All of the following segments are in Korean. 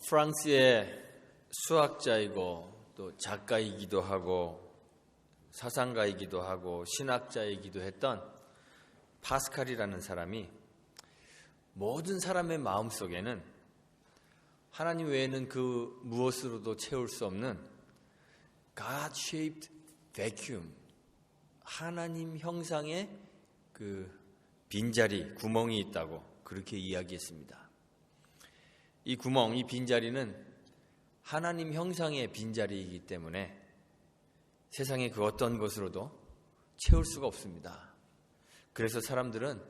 프랑스의 수학자이고 또 작가이기도 하고 사상가이기도 하고 신학자이기도 했던 파스칼이라는 사람이 모든 사람의 마음속에는 하나님 외에는 그 무엇으로도 채울 수 없는 God-shaped vacuum, 하나님 형상의 그 빈자리, 구멍이 있다고 그렇게 이야기했습니다. 이 구멍, 이 빈자리는 하나님 형상의 빈자리이기 때문에 세상의 그 어떤 것으로도 채울 수가 없습니다. 그래서 사람들은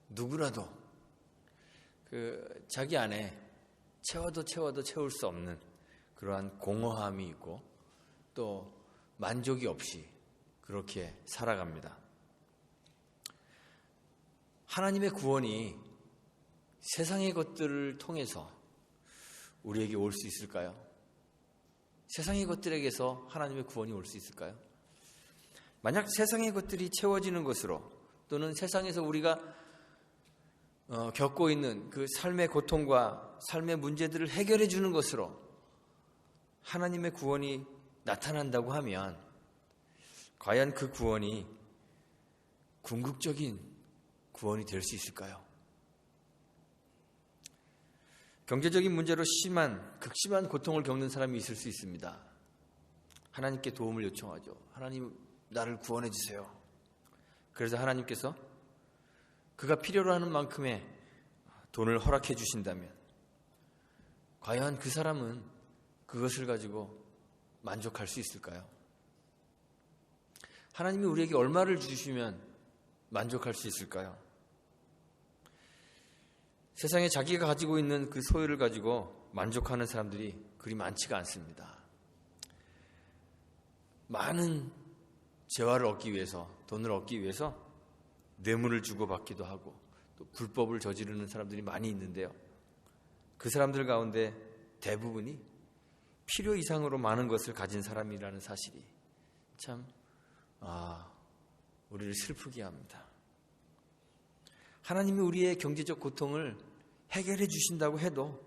누구라도 자기 안에 채워도 채울 수 없는 그러한 공허함이 있고 또 만족이 없이 그렇게 살아갑니다. 하나님의 구원이 세상의 것들을 통해서 우리에게 올 수 있을까요? 세상의 것들에게서 하나님의 구원이 올 수 있을까요? 만약 세상의 것들이 채워지는 것으로 또는 세상에서 우리가 겪고 있는 그 삶의 고통과 삶의 문제들을 해결해 주는 것으로 하나님의 구원이 나타난다고 하면 과연 그 구원이 궁극적인 구원이 될 수 있을까요? 경제적인 문제로 극심한 고통을 겪는 사람이 있을 수 있습니다. 하나님께 도움을 요청하죠. 하나님, 나를 구원해 주세요. 그래서 하나님께서 그가 필요로 하는 만큼의 돈을 허락해 주신다면 과연 그 사람은 그것을 가지고 만족할 수 있을까요? 하나님이 우리에게 얼마를 주시면 만족할 수 있을까요? 세상에 자기가 가지고 있는 그 소유를 가지고 만족하는 사람들이 그리 많지가 않습니다. 많은 재화를 얻기 위해서, 돈을 얻기 위해서 뇌물을 주고받기도 하고 또 불법을 저지르는 사람들이 많이 있는데요. 그 사람들 가운데 대부분이 필요 이상으로 많은 것을 가진 사람이라는 사실이 참 우리를 슬프게 합니다. 하나님이 우리의 경제적 고통을 해결해 주신다고 해도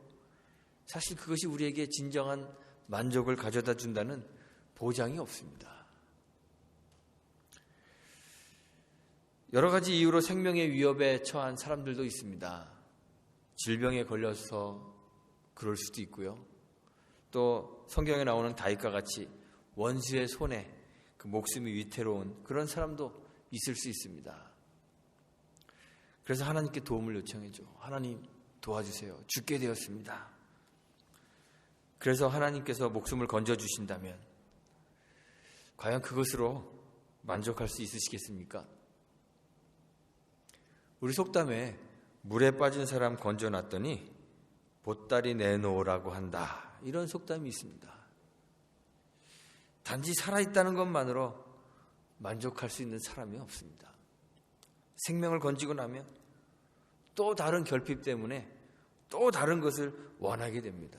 사실 그것이 우리에게 진정한 만족을 가져다 준다는 보장이 없습니다. 여러 가지 이유로 생명의 위협에 처한 사람들도 있습니다. 질병에 걸려서 그럴 수도 있고요. 또 성경에 나오는 다윗과 같이 원수의 손에 그 목숨이 위태로운 그런 사람도 있을 수 있습니다. 그래서 하나님께 도움을 요청해줘. 하나님 도와주세요. 죽게 되었습니다. 그래서 하나님께서 목숨을 건져주신다면 과연 그것으로 만족할 수 있으시겠습니까? 우리 속담에 물에 빠진 사람 건져놨더니 보따리 내놓으라고 한다. 이런 속담이 있습니다. 단지 살아있다는 것만으로 만족할 수 있는 사람이 없습니다. 생명을 건지고 나면 또 다른 결핍 때문에 또 다른 것을 원하게 됩니다.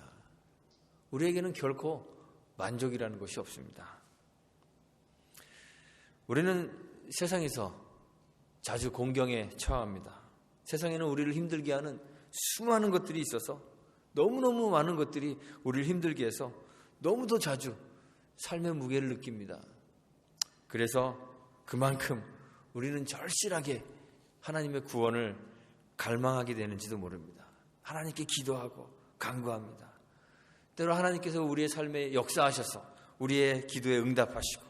우리에게는 결코 만족이라는 것이 없습니다. 우리는 세상에서 자주 공경에 처합니다. 세상에는 우리를 힘들게 하는 수많은 것들이 있어서 너무너무 많은 것들이 우리를 힘들게 해서 너무도 자주 삶의 무게를 느낍니다. 그래서 그만큼 우리는 절실하게 하나님의 구원을 갈망하게 되는지도 모릅니다. 하나님께 기도하고 간구합니다. 때로 하나님께서 우리의 삶에 역사하셔서 우리의 기도에 응답하시고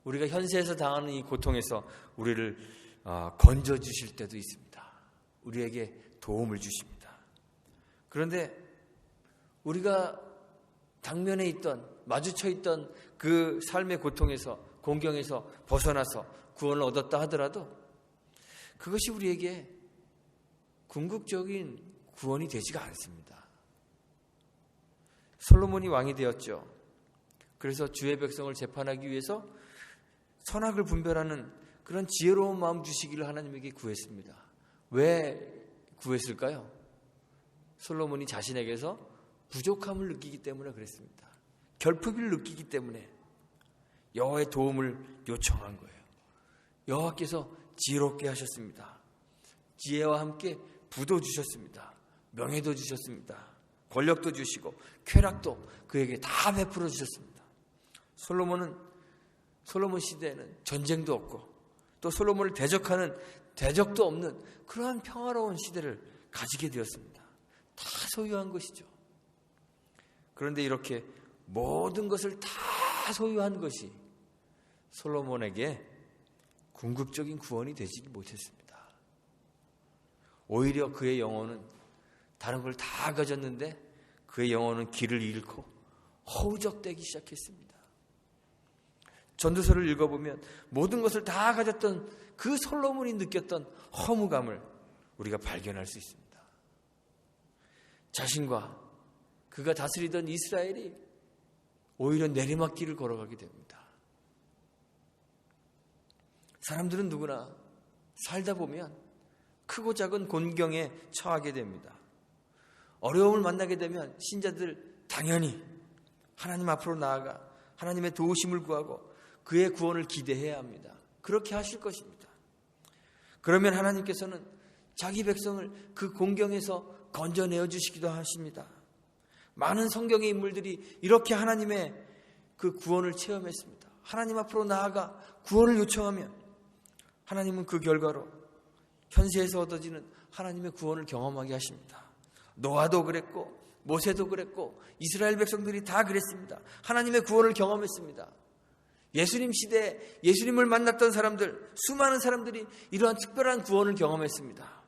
우리가 현세에서 당하는 이 고통에서 우리를 건져주실 때도 있습니다. 우리에게 도움을 주십니다. 그런데 우리가 당면에 마주쳐 있던 그 삶의 고통에서 공경에서 벗어나서 구원을 얻었다 하더라도 그것이 우리에게 궁극적인 구원이 되지가 않습니다. 솔로몬이 왕이 되었죠. 그래서 주의 백성을 재판하기 위해서 선악을 분별하는 그런 지혜로운 마음 주시기를 하나님에게 구했습니다. 왜 구했을까요? 솔로몬이 자신에게서 부족함을 느끼기 때문에 그랬습니다. 결핍을 느끼기 때문에 여호와의 도움을 요청한 거예요. 여호와께서 지혜롭게 하셨습니다. 지혜와 함께 부도 주셨습니다. 명예도 주셨습니다. 권력도 주시고 쾌락도 그에게 다 베풀어 주셨습니다. 솔로몬 시대에는 전쟁도 없고 또 솔로몬을 대적하는 대적도 없는 그러한 평화로운 시대를 가지게 되었습니다. 다 소유한 것이죠. 그런데 이렇게 모든 것을 다 소유한 것이 솔로몬에게 궁극적인 구원이 되지 못했습니다. 오히려 그의 영혼은 다른 걸 다 가졌는데 그의 영혼은 길을 잃고 허우적대기 시작했습니다. 전도서를 읽어보면 모든 것을 다 가졌던 그 솔로몬이 느꼈던 허무감을 우리가 발견할 수 있습니다. 자신과 그가 다스리던 이스라엘이 오히려 내리막길을 걸어가게 됩니다. 사람들은 누구나 살다 보면 크고 작은 곤경에 처하게 됩니다. 어려움을 만나게 되면 신자들 당연히 하나님 앞으로 나아가 하나님의 도우심을 구하고 그의 구원을 기대해야 합니다. 그렇게 하실 것입니다. 그러면 하나님께서는 자기 백성을 그 곤경에서 건져내어 주시기도 하십니다. 많은 성경의 인물들이 이렇게 하나님의 그 구원을 체험했습니다. 하나님 앞으로 나아가 구원을 요청하면 하나님은 그 결과로 현세에서 얻어지는 하나님의 구원을 경험하게 하십니다. 노아도 그랬고 모세도 그랬고 이스라엘 백성들이 다 그랬습니다. 하나님의 구원을 경험했습니다. 예수님 시대에 예수님을 만났던 사람들, 수많은 사람들이 이러한 특별한 구원을 경험했습니다.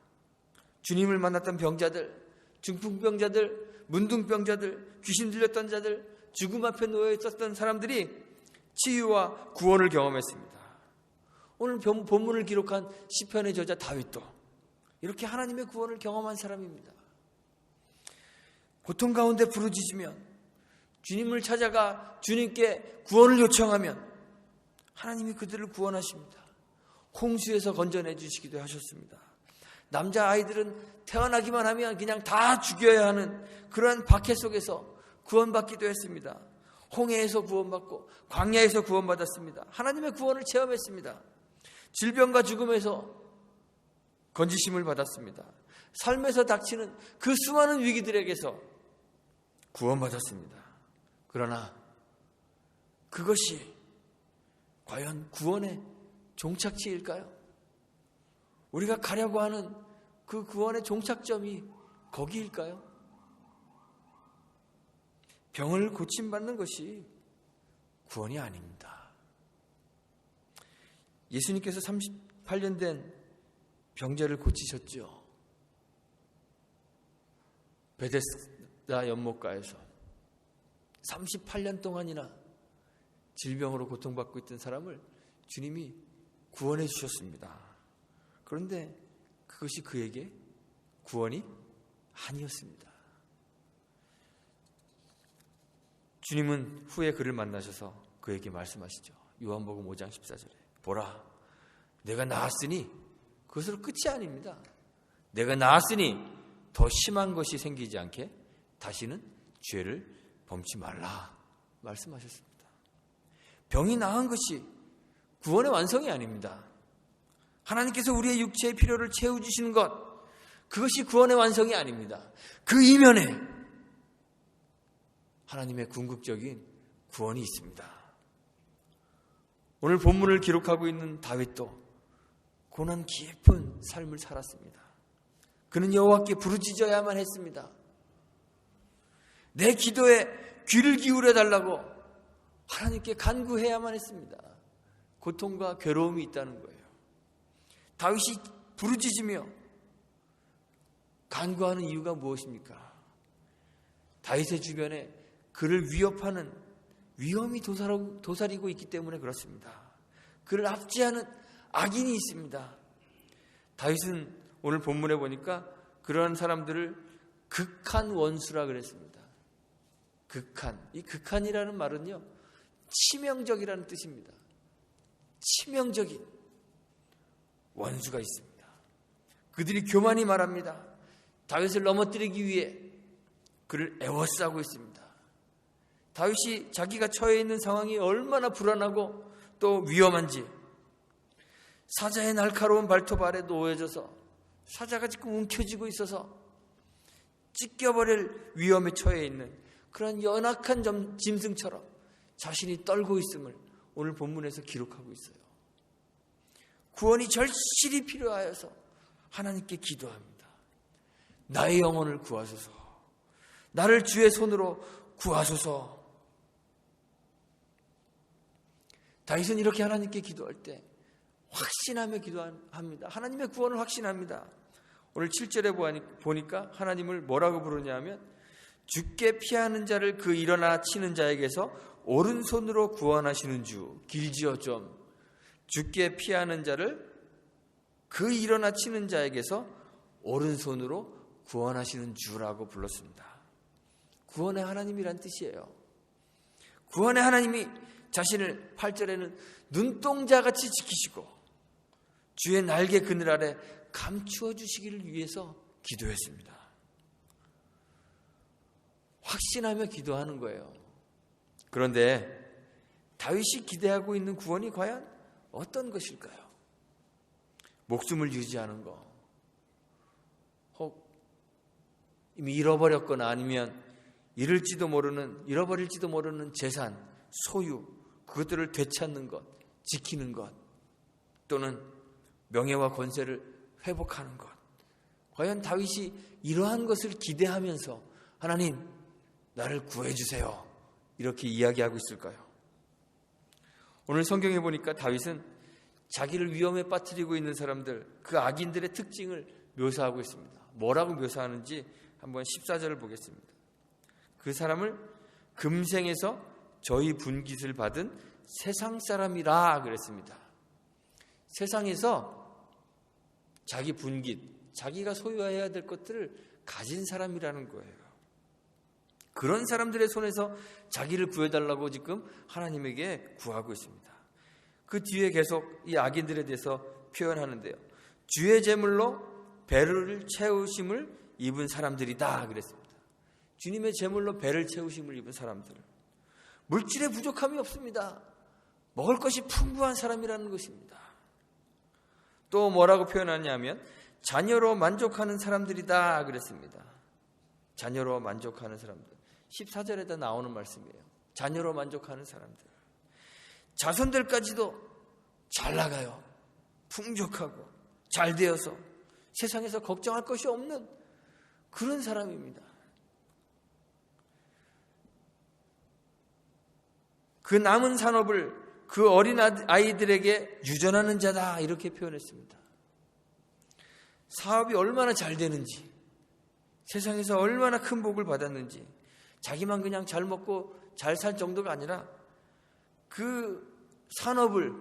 주님을 만났던 병자들, 중풍병자들, 문둥병자들, 귀신 들렸던 자들, 죽음 앞에 놓여 있었던 사람들이 치유와 구원을 경험했습니다. 오늘 본문을 기록한 시편의 저자 다윗도 이렇게 하나님의 구원을 경험한 사람입니다. 고통 가운데 부르짖으면 주님을 찾아가 주님께 구원을 요청하면 하나님이 그들을 구원하십니다. 홍수에서 건져내 주시기도 하셨습니다. 남자아이들은 태어나기만 하면 그냥 다 죽여야 하는 그러한 박해 속에서 구원받기도 했습니다. 홍해에서 구원받고 광야에서 구원받았습니다. 하나님의 구원을 체험했습니다. 질병과 죽음에서 건지심을 받았습니다. 삶에서 닥치는 그 수많은 위기들에게서 구원받았습니다. 그러나 그것이 과연 구원의 종착지일까요? 우리가 가려고 하는 그 구원의 종착점이 거기일까요? 병을 고침받는 것이 구원이 아닙니다. 예수님께서 38년 된 병자를 고치셨죠. 베데스다 연못가에서 38년 동안이나 질병으로 고통받고 있던 사람을 주님이 구원해 주셨습니다. 그런데 그것이 그에게 구원이 아니었습니다. 주님은 후에 그를 만나셔서 그에게 말씀하시죠. 요한복음 5장 14절에 보라, 내가 나았으니 그것으로 끝이 아닙니다. 내가 나았으니 더 심한 것이 생기지 않게 다시는 죄를 범치 말라 말씀하셨습니다. 병이 나은 것이 구원의 완성이 아닙니다. 하나님께서 우리의 육체의 필요를 채워주시는 것, 그것이 구원의 완성이 아닙니다. 그 이면에 하나님의 궁극적인 구원이 있습니다. 오늘 본문을 기록하고 있는 다윗도 고난 깊은 삶을 살았습니다. 그는 여호와께 부르짖어야만 했습니다. 내 기도에 귀를 기울여 달라고 하나님께 간구해야만 했습니다. 고통과 괴로움이 있다는 거예요. 다윗이 부르짖으며 간구하는 이유가 무엇입니까? 다윗의 주변에 그를 위협하는 위험이 도사리고 있기 때문에 그렇습니다. 그를 압제하는 악인이 있습니다. 다윗은 오늘 본문에 보니까 그러한 사람들을 극한 원수라 그랬습니다. 극한. 이 극한이라는 말은요, 치명적이라는 뜻입니다. 치명적인 원수가 있습니다. 그들이 교만히 말합니다. 다윗을 넘어뜨리기 위해 그를 애워싸고 있습니다. 다윗이 자기가 처해 있는 상황이 얼마나 불안하고 또 위험한지, 사자의 날카로운 발톱 아래 놓여져서 사자가 지금 움켜쥐고 있어서 찢겨버릴 위험에 처해 있는 그런 연약한 짐승처럼 자신이 떨고 있음을 오늘 본문에서 기록하고 있어요. 구원이 절실히 필요하여서 하나님께 기도합니다. 나의 영혼을 구하소서. 나를 주의 손으로 구하소서. 다윗은 이렇게 하나님께 기도할 때 확신하며 기도합니다. 하나님의 구원을 확신합니다. 오늘 7절에 보니까 하나님을 뭐라고 부르냐 하면 주께 피하는 자를 그 일어나 치는 자에게서 오른손으로 구원하시는 주. 길지어 좀. 주께 피하는 자를 그 일어나 치는 자에게서 오른손으로 구원하시는 주라고 불렀습니다. 구원의 하나님이란 뜻이에요. 구원의 하나님이 자신을 8절에는 눈동자같이 지키시고 주의 날개 그늘 아래 감추어 주시기를 위해서 기도했습니다. 확신하며 기도하는 거예요. 그런데 다윗이 기대하고 있는 구원이 과연 어떤 것일까요? 목숨을 유지하는 거, 혹 이미 잃어버렸거나 아니면 잃어버릴지도 모르는 재산, 소유, 그것들을 되찾는 것, 지키는 것, 또는 명예와 권세를 회복하는 것. 과연 다윗이 이러한 것을 기대하면서 하나님, 나를 구해주세요, 이렇게 이야기하고 있을까요? 오늘 성경에 보니까 다윗은 자기를 위험에 빠뜨리고 있는 사람들, 그 악인들의 특징을 묘사하고 있습니다. 뭐라고 묘사하는지 한번 14절을 보겠습니다. 그 사람을 금생에서 저희 분깃을 받은 세상 사람이라 그랬습니다. 세상에서 자기 분깃, 자기가 소유해야 될 것들을 가진 사람이라는 거예요. 그런 사람들의 손에서 자기를 구해달라고 지금 하나님에게 구하고 있습니다. 그 뒤에 계속 이 악인들에 대해서 표현하는데요. 주의 제물로 배를 채우심을 입은 사람들이다 그랬습니다. 주님의 제물로 배를 채우심을 입은 사람들. 물질에 부족함이 없습니다. 먹을 것이 풍부한 사람이라는 것입니다. 또 뭐라고 표현하냐면 자녀로 만족하는 사람들이다 그랬습니다. 자녀로 만족하는 사람들. 14절에다 나오는 말씀이에요. 자녀로 만족하는 사람들. 자손들까지도 잘 나가요. 풍족하고 잘 되어서 세상에서 걱정할 것이 없는 그런 사람입니다. 그 남은 산업을 그 어린 아이들에게 유전하는 자다 이렇게 표현했습니다. 사업이 얼마나 잘 되는지, 세상에서 얼마나 큰 복을 받았는지, 자기만 그냥 잘 먹고 잘 살 정도가 아니라 그 산업을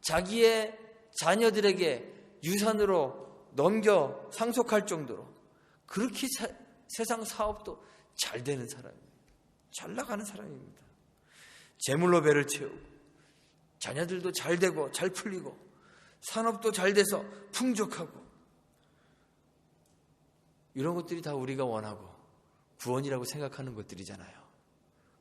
자기의 자녀들에게 유산으로 넘겨 상속할 정도로 그렇게 세상 사업도 잘 되는 사람이에요. 잘 나가는 사람입니다. 재물로 배를 채우고 자녀들도 잘 되고 잘 풀리고 산업도 잘 돼서 풍족하고, 이런 것들이 다 우리가 원하고 구원이라고 생각하는 것들이잖아요.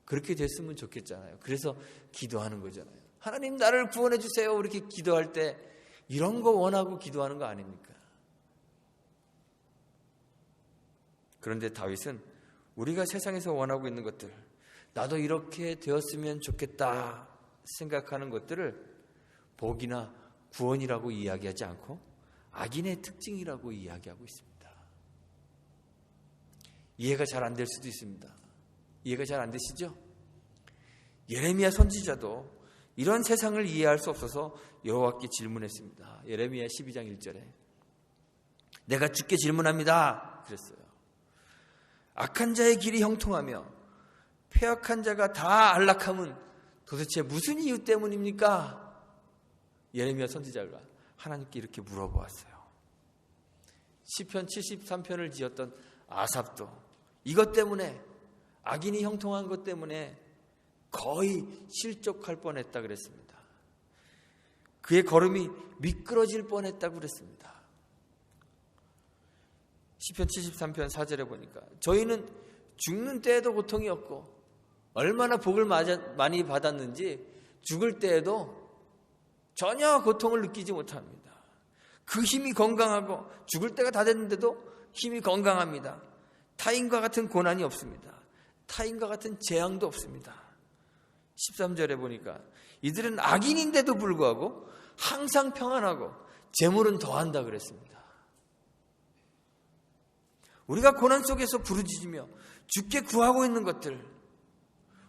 그렇게 됐으면 좋겠잖아요. 그래서 기도하는 거잖아요. 하나님, 나를 구원해 주세요, 이렇게 기도할 때 이런 거 원하고 기도하는 거 아닙니까? 그런데 다윗은 우리가 세상에서 원하고 있는 것들, 나도 이렇게 되었으면 좋겠다 생각하는 것들을 복이나 구원이라고 이야기하지 않고 악인의 특징이라고 이야기하고 있습니다. 이해가 잘 안 될 수도 있습니다. 이해가 잘 안 되시죠? 예레미야 선지자도 이런 세상을 이해할 수 없어서 여호와께 질문했습니다. 예레미야 12장 1절에 내가 주께 질문합니다 그랬어요. 악한 자의 길이 형통하며 패역한 자가 다 안락함은 도대체 무슨 이유 때문입니까? 예레미야 선지자가 하나님께 이렇게 물어보았어요. 시편 73편을 지었던 아삽도 이것 때문에, 악인이 형통한 것 때문에 거의 실족할 뻔했다 그랬습니다. 그의 걸음이 미끄러질 뻔했다고 그랬습니다. 시편 73편 4절에 보니까 저희는 죽는 때에도 고통이 없고 얼마나 복을 많이 받았는지 죽을 때에도 전혀 고통을 느끼지 못합니다. 그 힘이 건강하고 죽을 때가 다 됐는데도 힘이 건강합니다. 타인과 같은 고난이 없습니다. 타인과 같은 재앙도 없습니다. 13절에 보니까 이들은 악인인데도 불구하고 항상 평안하고 재물은 더한다 그랬습니다. 우리가 고난 속에서 부르짖으며 주께 구하고 있는 것들,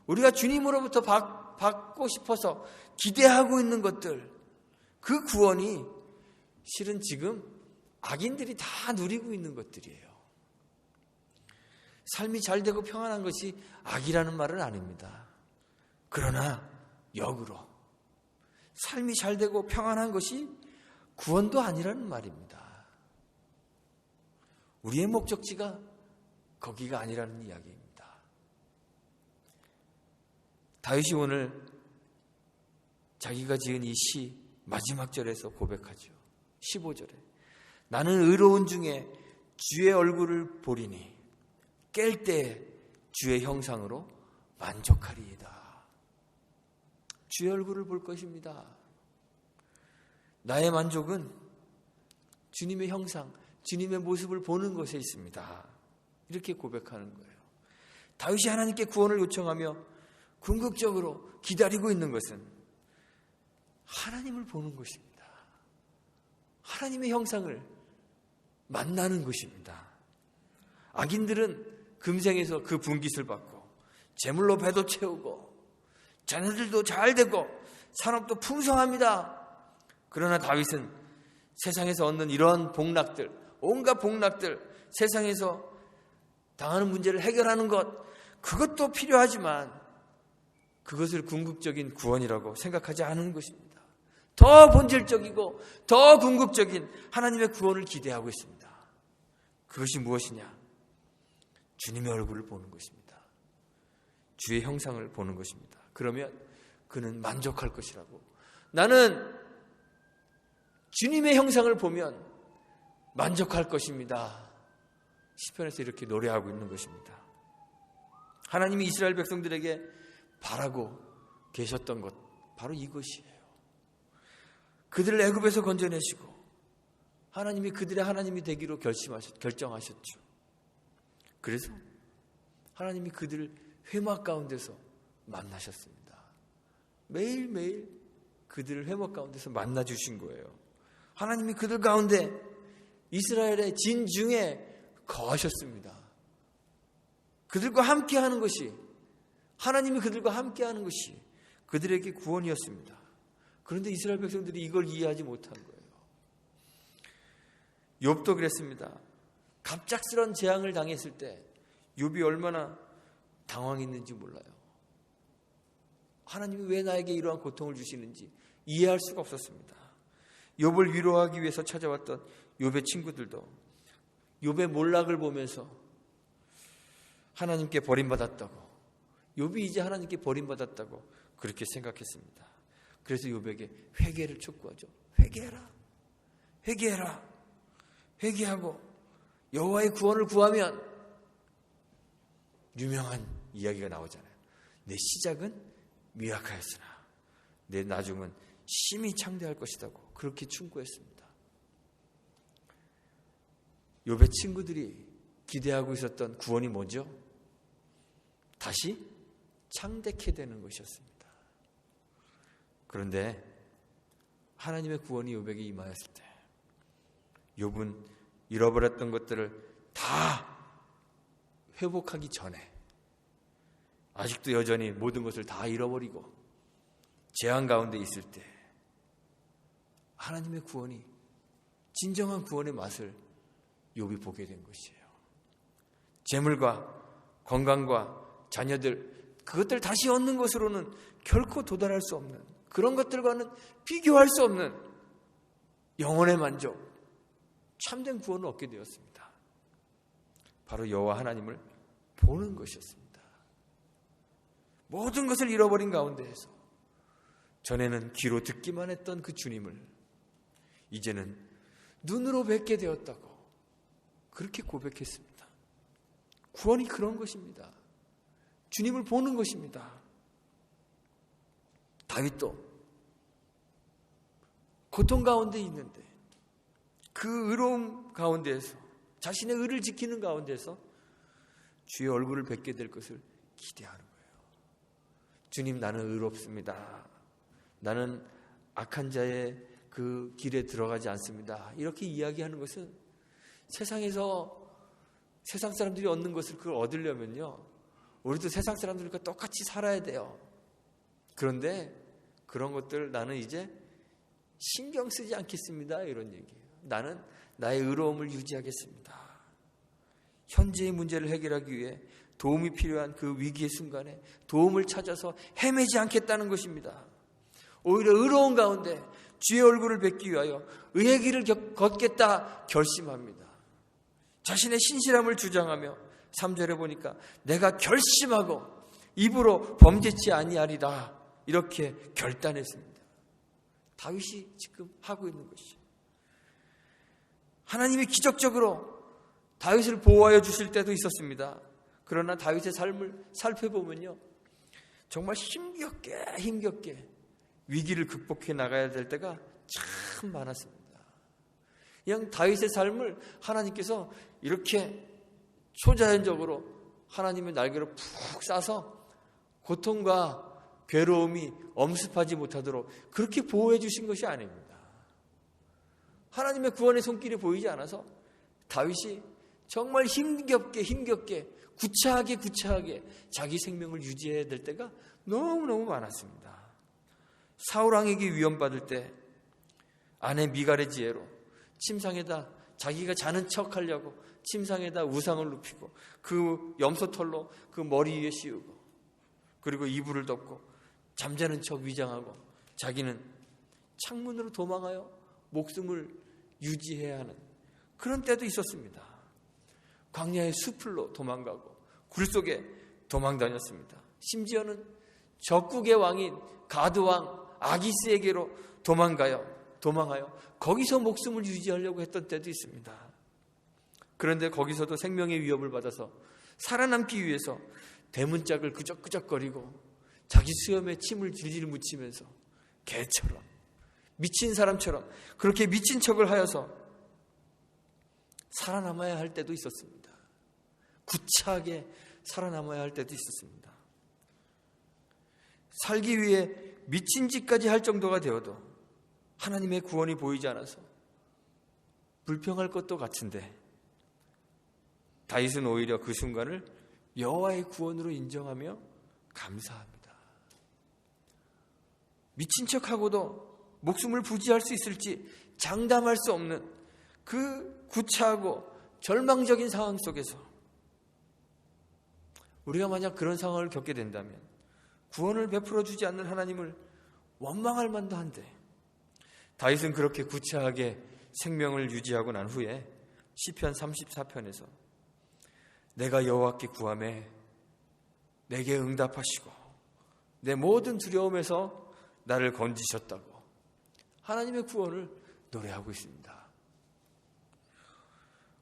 우리가 주님으로부터 받고 싶어서 기대하고 있는 것들, 그 구원이 실은 지금 악인들이 다 누리고 있는 것들이에요. 삶이 잘 되고 평안한 것이 악이라는 말은 아닙니다. 그러나 역으로 삶이 잘 되고 평안한 것이 구원도 아니라는 말입니다. 우리의 목적지가 거기가 아니라는 이야기입니다. 다윗이 오늘 자기가 지은 이 시 마지막 절에서 고백하죠. 15절에 나는 의로운 중에 주의 얼굴을 보리니 깰 때 주의 형상으로 만족하리이다. 주의 얼굴을 볼 것입니다. 나의 만족은 주님의 형상, 주님의 모습을 보는 것에 있습니다. 이렇게 고백하는 거예요. 다윗이 하나님께 구원을 요청하며 궁극적으로 기다리고 있는 것은 하나님을 보는 것입니다. 하나님의 형상을 만나는 것입니다. 악인들은 금생에서 그 분깃을 받고 재물로 배도 채우고 자녀들도 잘 되고 산업도 풍성합니다. 그러나 다윗은 세상에서 얻는 이런 복락들, 온갖 복락들, 세상에서 당하는 문제를 해결하는 것, 그것도 필요하지만 그것을 궁극적인 구원이라고 생각하지 않은 것입니다. 더 본질적이고 더 궁극적인 하나님의 구원을 기대하고 있습니다. 그것이 무엇이냐? 주님의 얼굴을 보는 것입니다. 주의 형상을 보는 것입니다. 그러면 그는 만족할 것이라고. 나는 주님의 형상을 보면 만족할 것입니다. 시편에서 이렇게 노래하고 있는 것입니다. 하나님이 이스라엘 백성들에게 바라고 계셨던 것, 바로 이것이에요. 그들을 애굽에서 건져내시고 하나님이 그들의 하나님이 되기로 결정하셨죠. 그래서 하나님이 그들을 회막 가운데서 만나셨습니다. 매일매일 그들을 회막 가운데서 만나주신 거예요. 하나님이 그들 가운데 이스라엘의 진중에 거하셨습니다. 그들과 함께하는 것이, 하나님이 그들과 함께하는 것이 그들에게 구원이었습니다. 그런데 이스라엘 백성들이 이걸 이해하지 못한 거예요. 욥도 그랬습니다. 갑작스런 재앙을 당했을 때 욥이 얼마나 당황했는지 몰라요. 하나님이 왜 나에게 이러한 고통을 주시는지 이해할 수가 없었습니다. 욥을 위로하기 위해서 찾아왔던 욥의 친구들도 욥의 몰락을 보면서 하나님께 버림받았다고, 욥이 이제 하나님께 버림받았다고 그렇게 생각했습니다. 그래서 욥에게 회개를 촉구하죠. 회개해라, 회개해라, 회개하고 여호와의 구원을 구하면 유명한 이야기가 나오잖아요. 내 시작은 미약하였으나 내 나중은 심히 창대할 것이라고 그렇게 충고했습니다. 욥의 친구들이 기대하고 있었던 구원이 뭐죠? 다시 창대케 되는 것이었습니다. 그런데 하나님의 구원이 욥에게 임하였을 때 욥은 잃어버렸던 것들을 다 회복하기 전에 아직도 여전히 모든 것을 다 잃어버리고 재앙 가운데 있을 때 하나님의 구원이, 진정한 구원의 맛을 욥이 보게 된 것이에요. 재물과 건강과 자녀들, 그것들 다시 얻는 것으로는 결코 도달할 수 없는, 그런 것들과는 비교할 수 없는 영혼의 만족, 참된 구원을 얻게 되었습니다. 바로 여호와 하나님을 보는 것이었습니다. 모든 것을 잃어버린 가운데에서 전에는 귀로 듣기만 했던 그 주님을 이제는 눈으로 뵙게 되었다고 그렇게 고백했습니다. 구원이 그런 것입니다. 주님을 보는 것입니다. 다윗도 고통 가운데 있는데 그 의로움 가운데에서, 자신의 의를 지키는 가운데서 주의 얼굴을 뵙게 될 것을 기대하는 거예요. 주님, 나는 의롭습니다. 나는 악한 자의 그 길에 들어가지 않습니다. 이렇게 이야기하는 것은 세상에서 세상 사람들이 얻는 것을 그걸 얻으려면요, 우리도 세상 사람들과 똑같이 살아야 돼요. 그런데 그런 것들 나는 이제 신경 쓰지 않겠습니다. 이런 얘기예요. 나는 나의 의로움을 유지하겠습니다. 현재의 문제를 해결하기 위해 도움이 필요한 그 위기의 순간에 도움을 찾아서 헤매지 않겠다는 것입니다. 오히려 의로운 가운데 주의 얼굴을 뵙기 위하여 의의 길을 걷겠다 결심합니다. 자신의 신실함을 주장하며 3절에 보니까 내가 결심하고 입으로 범죄치 아니하리라 이렇게 결단했습니다. 다윗이 지금 하고 있는 것이죠. 하나님이 기적적으로 다윗을 보호하여 주실 때도 있었습니다. 그러나 다윗의 삶을 살펴보면요, 정말 힘겹게 위기를 극복해 나가야 될 때가 참 많았습니다. 그냥 다윗의 삶을 하나님께서 이렇게 초자연적으로 하나님의 날개로 푹 싸서 고통과 괴로움이 엄습하지 못하도록 그렇게 보호해 주신 것이 아닙니다. 하나님의 구원의 손길이 보이지 않아서 다윗이 정말 힘겹게 구차하게 자기 생명을 유지해야 될 때가 너무너무 많았습니다. 사울왕에게 위험받을 때 아내 미갈의 지혜로 침상에다 자기가 자는 척하려고 침상에다 우상을 눕히고 그 염소털로 그 머리 위에 씌우고 그리고 이불을 덮고 잠자는 척 위장하고 자기는 창문으로 도망하여 목숨을 유지해야 하는 그런 때도 있었습니다. 광야의 숲으로 도망가고 굴 속에 도망다녔습니다. 심지어는 적국의 왕인 가드왕 아기스에게로 도망하여 거기서 목숨을 유지하려고 했던 때도 있습니다. 그런데 거기서도 생명의 위협을 받아서 살아남기 위해서 대문짝을 끄적끄적거리고 자기 수염에 침을 질질 묻히면서 개처럼 미친 사람처럼 그렇게 미친 척을 하여서 살아남아야 할 때도 있었습니다. 구차하게 살아남아야 할 때도 있었습니다. 살기 위해 미친 짓까지 할 정도가 되어도 하나님의 구원이 보이지 않아서 불평할 것도 같은데 다윗은 오히려 그 순간을 여호와의 구원으로 인정하며 감사합니다. 미친 척하고도 목숨을 부지할 수 있을지 장담할 수 없는 그 구차하고 절망적인 상황 속에서 우리가 만약 그런 상황을 겪게 된다면 구원을 베풀어 주지 않는 하나님을 원망할 만도 한데 다윗은 그렇게 구차하게 생명을 유지하고 난 후에 시편 34편에서 내가 여호와께 구하매 내게 응답하시고 내 모든 두려움에서 나를 건지셨다고 하나님의 구원을 노래하고 있습니다.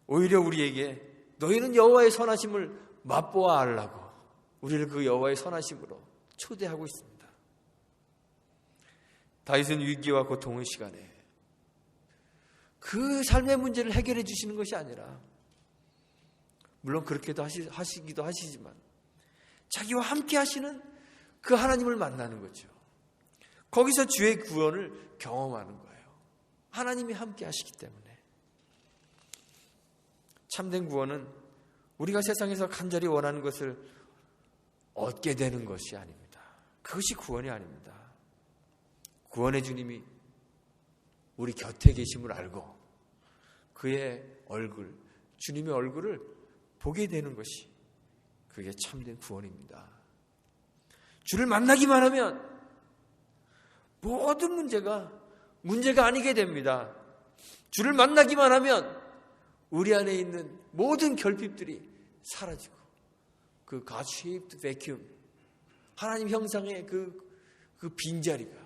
오히려 우리에게 너희는 여호와의 선하심을 맛보아 알라고 우리를 그 여호와의 선하심으로 초대하고 있습니다. 다윗은 위기와 고통의 시간에 그 삶의 문제를 해결해 주시는 것이 아니라 물론 그렇게도 하시기도 하시지만 자기와 함께 하시는 그 하나님을 만나는 거죠. 거기서 주의 구원을 경험하는 거예요. 하나님이 함께 하시기 때문에. 참된 구원은 우리가 세상에서 간절히 원하는 것을 얻게 되는 것이 아닙니다. 그것이 구원이 아닙니다. 구원의 주님이 우리 곁에 계심을 알고 그의 얼굴, 주님의 얼굴을 보게 되는 것이 그게 참된 구원입니다. 주를 만나기만 하면 모든 문제가 아니게 됩니다. 주를 만나기만 하면 우리 안에 있는 모든 결핍들이 사라지고 그 God-shaped vacuum, 하나님 형상의 그 빈자리가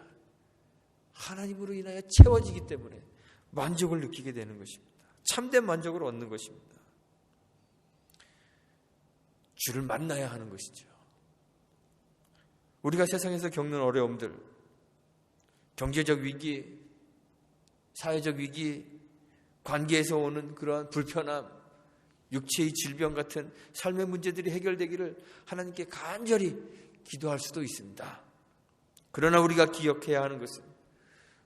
하나님으로 인하여 채워지기 때문에 만족을 느끼게 되는 것입니다. 참된 만족을 얻는 것입니다. 주를 만나야 하는 것이죠. 우리가 세상에서 겪는 어려움들, 경제적 위기, 사회적 위기, 관계에서 오는 그러한 불편함, 육체의 질병 같은 삶의 문제들이 해결되기를 하나님께 간절히 기도할 수도 있습니다. 그러나 우리가 기억해야 하는 것은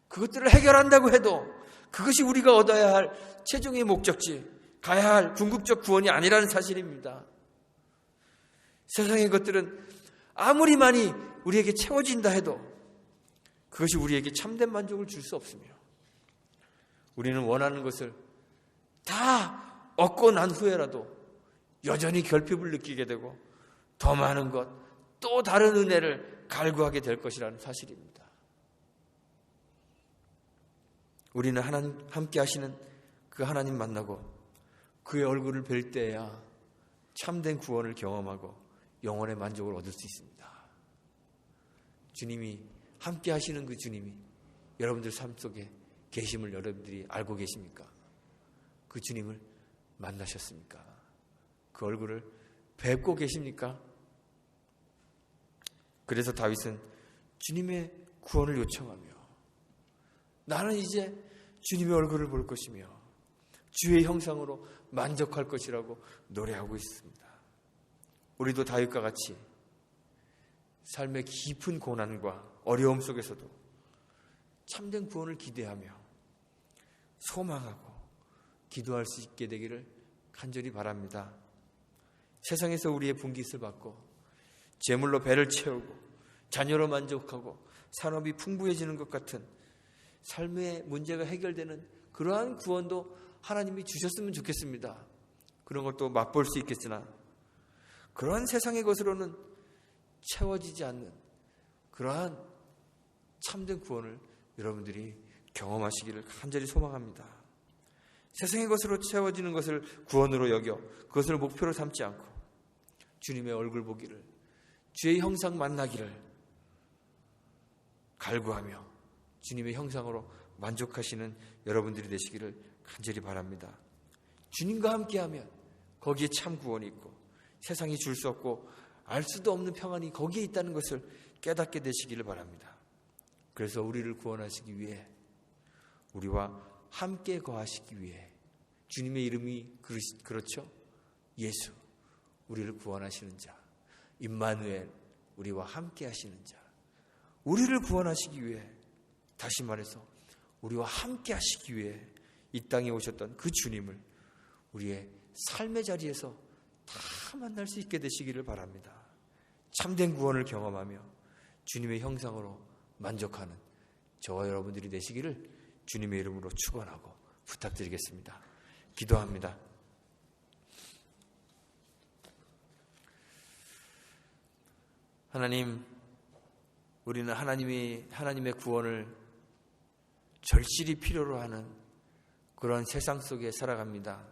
그것들을 해결한다고 해도 그것이 우리가 얻어야 할 최종의 목적지, 가야 할 궁극적 구원이 아니라는 사실입니다. 세상의 것들은 아무리 많이 우리에게 채워진다 해도 그것이 우리에게 참된 만족을 줄 수 없으며, 우리는 원하는 것을 다 얻고 난 후에라도 여전히 결핍을 느끼게 되고 더 많은 것, 또 다른 은혜를 갈구하게 될 것이라는 사실입니다. 우리는 하나님 함께 하시는 그 하나님 만나고 그의 얼굴을 뵐 때야 참된 구원을 경험하고 영혼의 만족을 얻을 수 있습니다. 주님이 함께 하시는 그 주님이 여러분들 삶 속에 계심을 여러분들이 알고 계십니까? 그 주님을 만나셨습니까? 그 얼굴을 뵙고 계십니까? 그래서 다윗은 주님의 구원을 요청하며 나는 이제 주님의 얼굴을 볼 것이며 주의 형상으로 만족할 것이라고 노래하고 있습니다. 우리도 다윗과 같이 삶의 깊은 고난과 어려움 속에서도 참된 구원을 기대하며 소망하고 기도할 수 있게 되기를 간절히 바랍니다. 세상에서 우리의 분깃을 받고 재물로 배를 채우고 자녀로 만족하고 산업이 풍부해지는 것 같은 삶의 문제가 해결되는 그러한 구원도 하나님이 주셨으면 좋겠습니다. 그런 것도 맛볼 수 있겠으나 그러한 세상의 것으로는 채워지지 않는 그러한 참된 구원을 여러분들이 경험하시기를 간절히 소망합니다. 세상의 것으로 채워지는 것을 구원으로 여겨 그것을 목표로 삼지 않고 주님의 얼굴 보기를, 주의 형상 만나기를 갈구하며 주님의 형상으로 만족하시는 여러분들이 되시기를 간절히 바랍니다. 주님과 함께하면 거기에 참 구원이 있고 세상이 줄 수 없고 알 수도 없는 평안이 거기에 있다는 것을 깨닫게 되시기를 바랍니다. 그래서 우리를 구원하시기 위해, 우리와 함께 거하시기 위해, 주님의 이름이 그렇죠? 예수, 우리를 구원하시는 자, 임마누엘, 우리와 함께 하시는 자, 우리를 구원하시기 위해, 다시 말해서 우리와 함께 하시기 위해 이 땅에 오셨던 그 주님을 우리의 삶의 자리에서 다 만날 수 있게 되시기를 바랍니다. 참된 구원을 경험하며 주님의 형상으로 만족하는 저와 여러분들이 되시기를 주님의 이름으로 축원하고 부탁드리겠습니다. 기도합니다. 하나님, 우리는 하나님의 구원을 절실히 필요로 하는 그런 세상 속에 살아갑니다.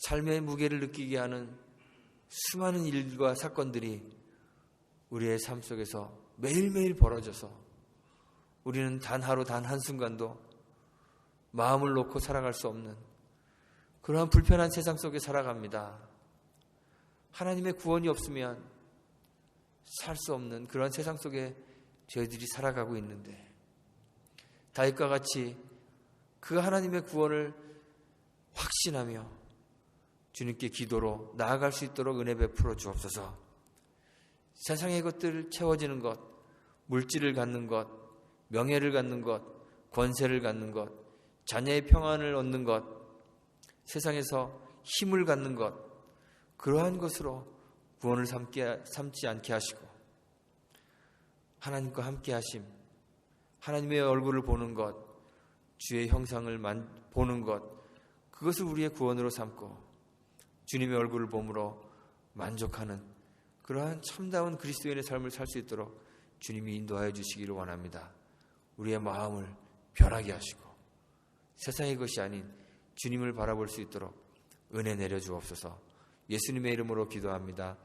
삶의 무게를 느끼게 하는 수많은 일과 사건들이 우리의 삶 속에서 매일매일 벌어져서 우리는 단 하루 단 한순간도 마음을 놓고 살아갈 수 없는 그러한 불편한 세상 속에 살아갑니다. 하나님의 구원이 없으면 살 수 없는 그런 세상 속에 저희들이 살아가고 있는데, 다윗과 같이 그 하나님의 구원을 확신하며 주님께 기도로 나아갈 수 있도록 은혜 베풀어 주옵소서. 세상의 것들 채워지는 것, 물질을 갖는 것, 명예를 갖는 것, 권세를 갖는 것, 자녀의 평안을 얻는 것, 세상에서 힘을 갖는 것, 그러한 것으로 구원을 삼지 않게 하시고 하나님과 함께 하심, 하나님의 얼굴을 보는 것, 주의 형상을 보는 것, 그것을 우리의 구원으로 삼고 주님의 얼굴을 봄으로 만족하는 그러한 참다운 그리스도인의 삶을 살 수 있도록 주님이 인도하여 주시기를 원합니다. 우리의 마음을 변하게 하시고 세상의 것이 아닌 주님을 바라볼 수 있도록 은혜 내려 주옵소서. 예수님의 이름으로 기도합니다.